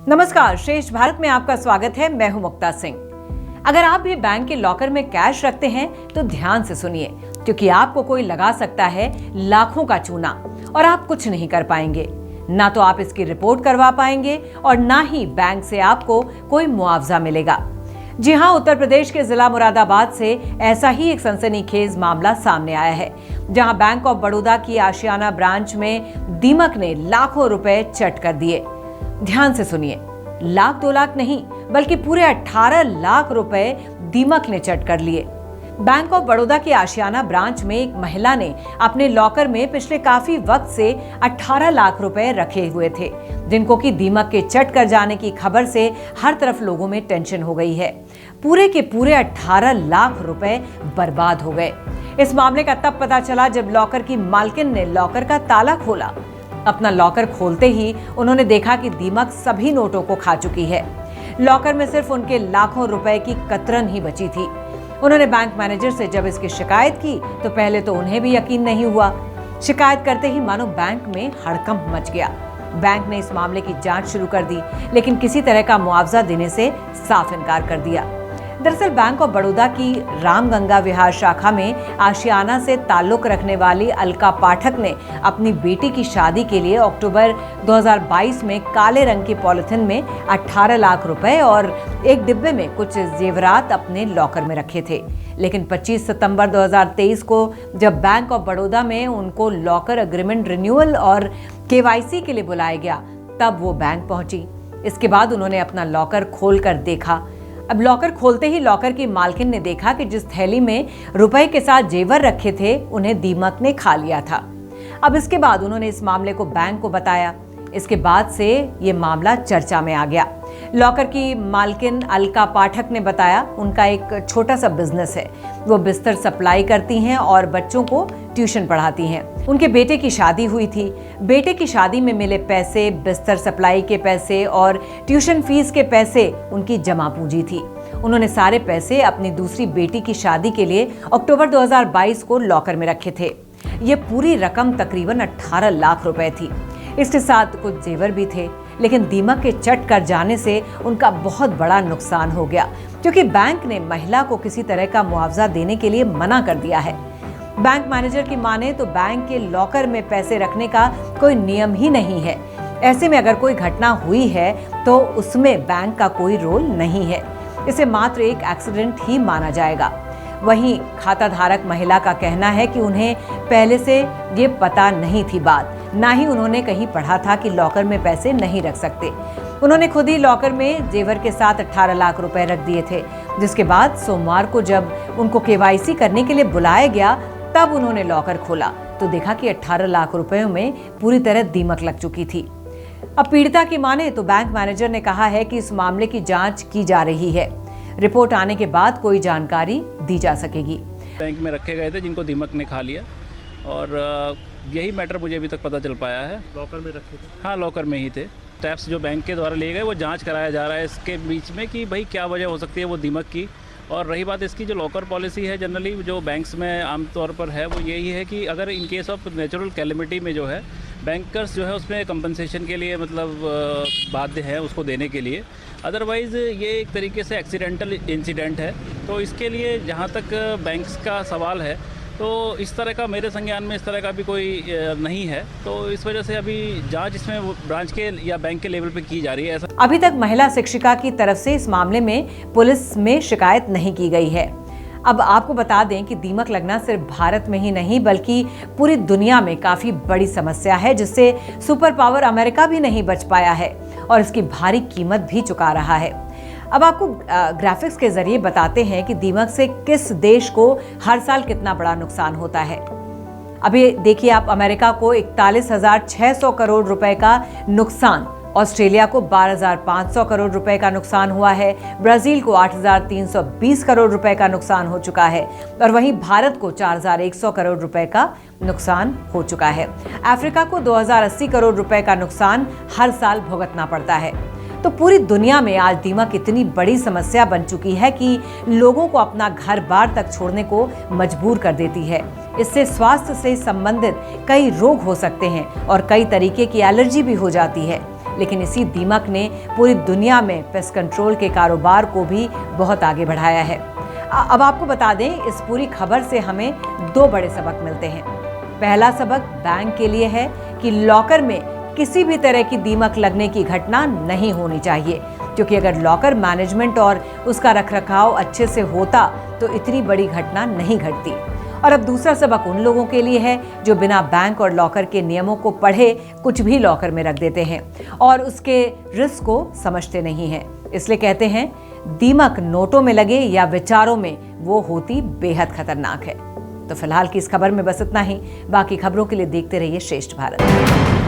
नमस्कार, श्रेष्ठ भारत में आपका स्वागत है। मैं हूं मुक्ता सिंह। अगर आप भी बैंक के लॉकर में कैश रखते हैं तो ध्यान से सुनिए, क्योंकि आपको कोई लगा सकता है लाखों का चूना और आप कुछ नहीं कर पाएंगे। ना तो आप इसकी रिपोर्ट करवा पाएंगे और ना ही बैंक से आपको कोई मुआवजा मिलेगा। जी हां, उत्तर प्रदेश के जिला मुरादाबाद से ऐसा ही एक सनसनीखेज मामला सामने आया है, जहां बैंक ऑफ बड़ौदा की आशियाना ब्रांच में दीमक ने लाखों रुपए चट कर दिए। ध्यान से सुनिए, लाख 2 लाख नहीं बल्कि पूरे 18 लाख रुपए दीमक ने चट कर लिए। बैंक ऑफ बड़ौदा की आशियाना ब्रांच में एक महिला ने अपने लॉकर में पिछले काफी वक्त से 18 लाख रुपए रखे हुए थे, जिनको कि दीमक के चट कर जाने की खबर से हर तरफ लोगों में टेंशन हो गई है। पूरे के पूरे 18 लाख रुपए बर्बाद हो गए। इस मामले का तब पता चला जब लॉकर की मालकिन ने लॉकर का ताला खोला। अपना लॉकर खोलते ही उन्होंने देखा कि दीमक सभी नोटों को खा चुकी है। लॉकर में सिर्फ उनके लाखों रुपए की कतरन ही बची थी। उन्होंने बैंक मैनेजर से जब इसकी शिकायत की तो पहले तो उन्हें भी यकीन नहीं हुआ। शिकायत करते ही मानो बैंक में हड़कंप मच गया। बैंक ने इस मामले की जांच शुरू कर दी, लेकिन किसी तरह का मुआवजा देने से साफ इनकार कर दिया। दरअसल बैंक ऑफ बड़ौदा की रामगंगा विहार शाखा में आशियाना से ताल्लुक रखने वाली अलका पाठक ने अपनी बेटी की शादी के लिए अक्टूबर 2022 में काले रंग की पॉलिथिन में 18 लाख रुपए और एक डिब्बे में कुछ जेवरात अपने लॉकर में रखे थे। लेकिन 25 सितंबर 2023 को जब बैंक ऑफ बड़ौदा में उनको लॉकर एग्रीमेंट रिन्यूअल और केवाईसी के लिए बुलाया गया, तब वो बैंक पहुंची। इसके बाद उन्होंने अपना लॉकर खोलकर देखा। अब लॉकर खोलते ही लॉकर की मालकिन ने देखा कि जिस थैली में रुपए के साथ जेवर रखे थे, उन्हें दीमक ने खा लिया था। अब इसके बाद उन्होंने इस मामले को बैंक को बताया। इसके बाद से ये मामला चर्चा में आ गया। लॉकर की मालकिन अलका पाठक ने बताया, उनका एक छोटा सा बिजनेस है। वो बिस्तर सप्लाई करती हैं और बच्चों को ट्यूशन पढ़ाती हैं। उनके बेटे की शादी हुई थी। बेटे की शादी में मिले पैसे, बिस्तर सप्लाई के पैसे और ट्यूशन फीस के पैसे उनकी जमा पूंजी थी। उन्होंने सारे पैसे अपनी दूसरी बेटी की शादी के लिए अक्टूबर 2022 को लॉकर में रखे थे। ये पूरी रकम तकरीबन 18 लाख रुपए थी। इसके साथ कुछ जेवर भी थे, लेकिन दीमक के चट कर जाने से उनका बहुत बड़ा नुकसान हो गया, क्योंकि बैंक ने महिला को किसी तरह का मुआवजा देने के लिए मना कर दिया है। बैंक मैनेजर की माने तो बैंक के लॉकर में पैसे रखने का कोई नियम ही नहीं है। ऐसे में अगर कोई घटना हुई है तो उसमें बैंक का कोई रोल नहीं है। इसे मात्र एक एक्सीडेंट ही माना जाएगा। वहीं खाता धारक महिला का कहना है कि उन्हें पहले से ये पता नहीं थी बात, ना ही उन्होंने कहीं पढ़ा था कि लॉकर में पैसे नहीं रख सकते। उन्होंने खुद ही लॉकर में जेवर के साथ 18 लाख रुपए रख दिए थे, जिसके बाद सोमवार को जब उनको केवाईसी करने के लिए बुलाया गया, तब उन्होंने लॉकर खोला तो देखा कि 18 लाख रुपयों में पूरी तरह दीमक लग चुकी थी। अब पीड़िता की माने तो बैंक मैनेजर ने कहा है कि इस मामले की जांच की जा रही है। रिपोर्ट आने के बाद कोई जानकारी दी जा सकेगी। बैंक में रखे गए थे जिनको दीमक ने खा लिया, और यही मैटर मुझे अभी तक पता चल पाया है। लॉकर में रखे थे? हाँ, लॉकर में ही थे। स्टेप्स जो बैंक के द्वारा लिए गए वो जांच कराया जा रहा है इसके बीच में कि भाई क्या वजह हो सकती है वो दीमक की। और रही बात इसकी, जो लॉकर पॉलिसी है जनरली जो बैंक्स में आमतौर पर है वो यही है कि अगर in case of natural calamity में जो है बैंकर्स जो है उसमें कंपनसेशन के लिए मतलब बाध्य है उसको देने के लिए। अदरवाइज़ ये एक तरीके से एक्सीडेंटल इंसिडेंट है, तो इसके लिए जहाँ तक बैंक्स का सवाल है तो इस तरह का मेरे संज्ञान में इस तरह का भी कोई नहीं है। तो इस वजह से अभी जांच इसमें ब्रांच के या बैंक के लेवल पे की जा रही है। ऐसा अभी तक महिला शिक्षिका की तरफ से इस मामले में पुलिस में शिकायत नहीं की गई है। अब आपको बता दें कि दीमक लगना सिर्फ भारत में ही नहीं बल्कि पूरी दुनिया में काफी बड़ी समस्या है, जिससे सुपर पावर अमेरिका भी नहीं बच पाया है और इसकी भारी कीमत भी चुका रहा है। अब आपको ग्राफिक्स के जरिए बताते हैं कि दीमक से किस देश को हर साल कितना बड़ा नुकसान होता है। अभी देखिए आप, अमेरिका को 41,600 करोड़ रुपए का नुकसान, ऑस्ट्रेलिया को 12,500 करोड़ रुपए का नुकसान हुआ है, ब्राजील को 8,320 करोड़ रुपए का नुकसान हो चुका है और वहीं भारत को 4,100 करोड़ रुपए का नुकसान हो चुका है। अफ्रीका को 2,080 करोड़ रुपए का नुकसान हर साल भुगतना पड़ता है। तो पूरी दुनिया में आज दीमक इतनी बड़ी समस्या बन चुकी है कि लोगों को अपना घर बार तक छोड़ने को मजबूर कर देती है। इससे स्वास्थ्य से संबंधित कई रोग हो सकते हैं और कई तरीके की एलर्जी भी हो जाती है। लेकिन इसी दीमक ने पूरी दुनिया में पेस्ट कंट्रोल के कारोबार को भी बहुत आगे बढ़ाया है। अब आपको बता दें, इस पूरी खबर से हमें 2 बड़े सबक मिलते हैं। पहला सबक बैंक के लिए है कि लॉकर में किसी भी तरह की दीमक लगने की घटना नहीं होनी चाहिए, क्योंकि अगर लॉकर मैनेजमेंट और उसका रखरखाव अच्छे से होता तो इतनी बड़ी घटना नहीं घटती। और अब दूसरा सबक उन लोगों के लिए है जो बिना बैंक और लॉकर के नियमों को पढ़े कुछ भी लॉकर में रख देते हैं और उसके रिस्क को समझते नहीं हैं। इसलिए कहते हैं, दीमक नोटों में लगे या विचारों में, वो होती बेहद खतरनाक है। तो फिलहाल की इस खबर में बस इतना ही। बाकी खबरों के लिए देखते रहिए श्रेष्ठ भारत।